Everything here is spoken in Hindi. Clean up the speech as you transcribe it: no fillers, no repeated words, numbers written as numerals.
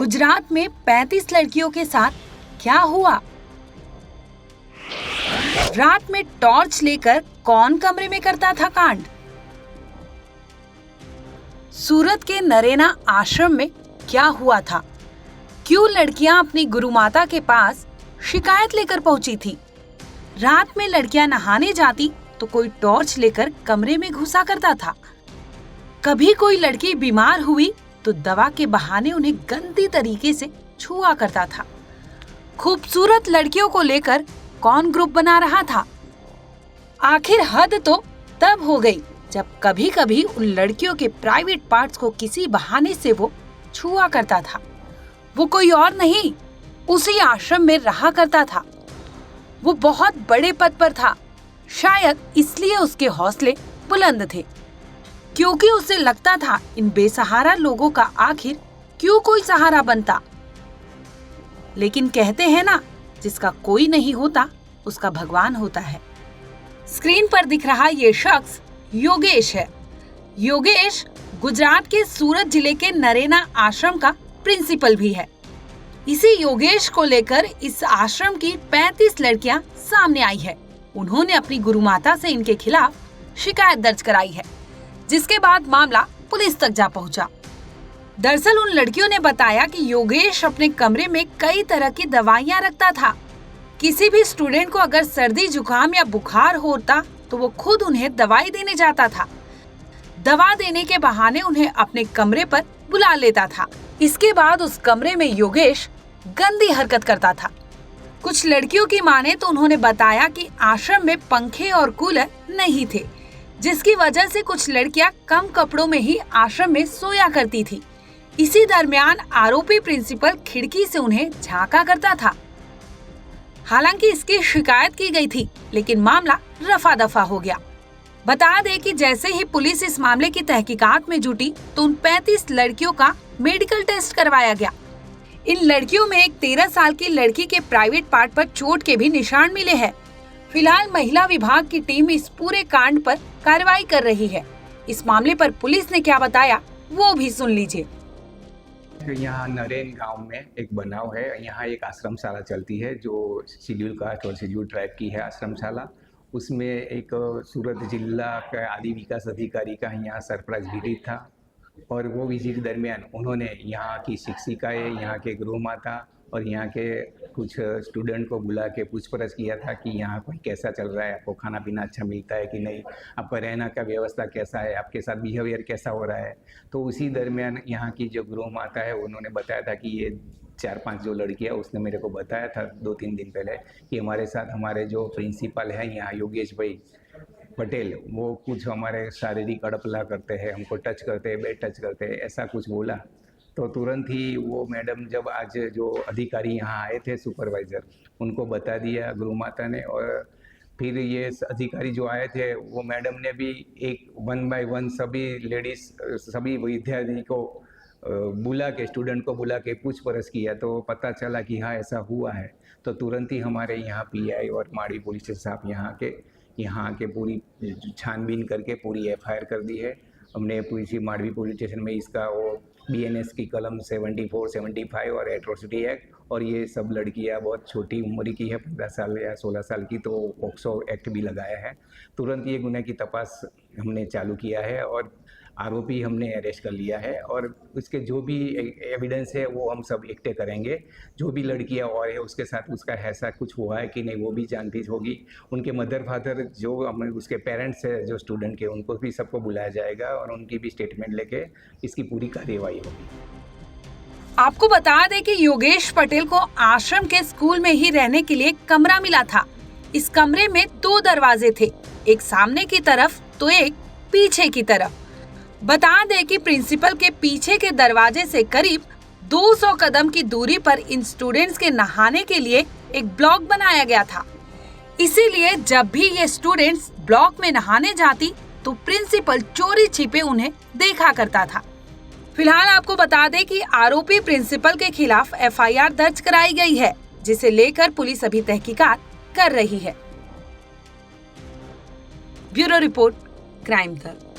गुजरात में 35 लड़कियों के साथ क्या हुआ? रात में टॉर्च लेकर कौन कमरे में करता था कांड? सूरत के नरेना आश्रम में क्या हुआ था? क्यों लड़कियां अपनी गुरु माता के पास शिकायत लेकर पहुंची थी? रात में लड़कियां नहाने जाती तो कोई टॉर्च लेकर कमरे में घुसा करता था। कभी कोई लड़की बीमार हुई तो दवा के बहाने उन्हें गंदी तरीके से छुआ करता था। खूबसूरत लड़कियों को लेकर कौन ग्रुप बना रहा था? आखिर हद तो तब हो गई जब कभी कभी उन लड़कियों के प्राइवेट पार्ट्स को किसी बहाने से वो छुआ करता था। वो कोई और नहीं, उसी आश्रम में रहा करता था। वो बहुत बड़े पद पर था, शायद इसलिए उसके हौसले बुलंद थे, क्योंकि उसे लगता था इन बेसहारा लोगों का आखिर क्यों कोई सहारा बनता। लेकिन कहते हैं ना, जिसका कोई नहीं होता उसका भगवान होता है। स्क्रीन पर दिख रहा ये शख्स योगेश है। योगेश गुजरात के सूरत जिले के नरेना आश्रम का प्रिंसिपल भी है। इसी योगेश को लेकर इस आश्रम की 35 लड़कियां सामने आई है। उन्होंने अपनी गुरु माता से इनके खिलाफ शिकायत दर्ज कराई है, जिसके बाद मामला पुलिस तक जा पहुंचा। दरअसल उन लड़कियों ने बताया कि योगेश अपने कमरे में कई तरह की दवाइयां रखता था। किसी भी स्टूडेंट को अगर सर्दी जुकाम या बुखार होता तो वो खुद उन्हें दवाई देने जाता था। दवा देने के बहाने उन्हें अपने कमरे पर बुला लेता था। इसके बाद उस कमरे में योगेश गंदी हरकत करता था। कुछ लड़कियों की माने तो उन्होंने बताया कि आश्रम में पंखे और कूलर नहीं थे, जिसकी वजह से कुछ लड़कियां कम कपड़ों में ही आश्रम में सोया करती थी। इसी दरमियान आरोपी प्रिंसिपल खिड़की से उन्हें झांका करता था। हालांकि इसकी शिकायत की गई थी, लेकिन मामला रफा दफा हो गया। बता दें कि जैसे ही पुलिस इस मामले की तहकीकात में जुटी तो उन 35 लड़कियों का मेडिकल टेस्ट करवाया गया। इन लड़कियों में एक 13 साल की लड़की के प्राइवेट पार्ट पर चोट के भी निशान मिले हैं। फिलहाल महिला विभाग की टीम इस पूरे कांड पर कार्रवाई कर रही है। इस मामले पर पुलिस ने क्या बताया वो भी सुन लीजिए। यहाँ नरेन गांव में एक बनाव है। यहाँ एक आश्रमशाला चलती है जो शेड्यूल कास्ट और शेड्यूल ट्राइब की है आश्रमशाला। उसमें एक सूरत जिला का आदि विकास अधिकारी का यहाँ सरप्राइज विजिट था और वो विजिट दरमियान उन्होंने यहाँ की शिक्षिकाएं, यहाँ के गृह माता और यहाँ के कुछ स्टूडेंट को बुला के पूछपरछ किया था कि यहाँ कोई कैसा चल रहा है, आपको खाना पीना अच्छा मिलता है कि नहीं, आपका रहना का व्यवस्था कैसा है, आपके साथ बिहेवियर कैसा हो रहा है। तो उसी दरमियान यहाँ की जो गृह माता है उन्होंने बताया था कि ये 4-5 जो लड़कियाँ, उसने मेरे को बताया था 2-3 दिन पहले कि हमारे साथ हमारे जो प्रिंसिपल है यहाँ योगेश भाई पटेल, वो कुछ हमारे शारीरिक अड़पला करते हैं, हमको टच करते हैं, बेड टच करते हैं, ऐसा कुछ बोला। तो तुरंत ही वो मैडम जब आज जो अधिकारी यहाँ आए थे सुपरवाइज़र, उनको बता दिया गुरु माता ने। और फिर ये अधिकारी जो आए थे वो मैडम ने भी एक 1 बाय 1 सभी लेडीज़, सभी विद्यार्थी को बुला के, स्टूडेंट को बुला के पूछपरछ किया तो पता चला कि हाँ ऐसा हुआ है। तो तुरंत ही हमारे यहाँ पीआई और माड़ी पुलिस स्टेशन साहब यहाँ के पूरी छानबीन करके पूरी एफआईआर कर दी है हमने। पूरी माड़वी पुलिस स्टेशन में इसका वो बीएनएस की कलम 74, 75 और एट्रोसिटी एक्ट, और ये सब लड़कियां बहुत छोटी उम्र की है, 15 साल या 16 साल की, तो पॉक्सो एक्ट भी लगाया है। तुरंत ये गुनाह की तपास हमने चालू किया है और आरोपी हमने अरेस्ट कर लिया है और उसके जो भी एविडेंस है वो हम सब इकट्ठे करेंगे। जो भी लड़कियां और है उसके साथ उसका ऐसा कुछ हुआ है कि नहीं वो भी जानती होगी। उनके मदर फादर जो उसके पेरेंट्स है जो स्टूडेंट के, उनको भी सबको बुलाया जाएगा और उनकी भी स्टेटमेंट लेके इसकी पूरी कार्यवाही होगी। आपको बता दें कि योगेश पटेल को आश्रम के स्कूल में ही रहने के लिए कमरा मिला था। इस कमरे में 2 दरवाजे थे, एक सामने की तरफ तो एक पीछे की तरफ। बता दें कि प्रिंसिपल के पीछे के दरवाजे से करीब 200 कदम की दूरी पर इन स्टूडेंट्स के नहाने के लिए एक ब्लॉक बनाया गया था। इसीलिए जब भी ये स्टूडेंट्स ब्लॉक में नहाने जाती तो प्रिंसिपल चोरी छिपे उन्हें देखा करता था। फिलहाल आपको बता दें कि आरोपी प्रिंसिपल के खिलाफ एफआईआर दर्ज कराई गई है, जिसे लेकर पुलिस अभी तहकीकात कर रही है। ब्यूरो रिपोर्ट, क्राइम दल।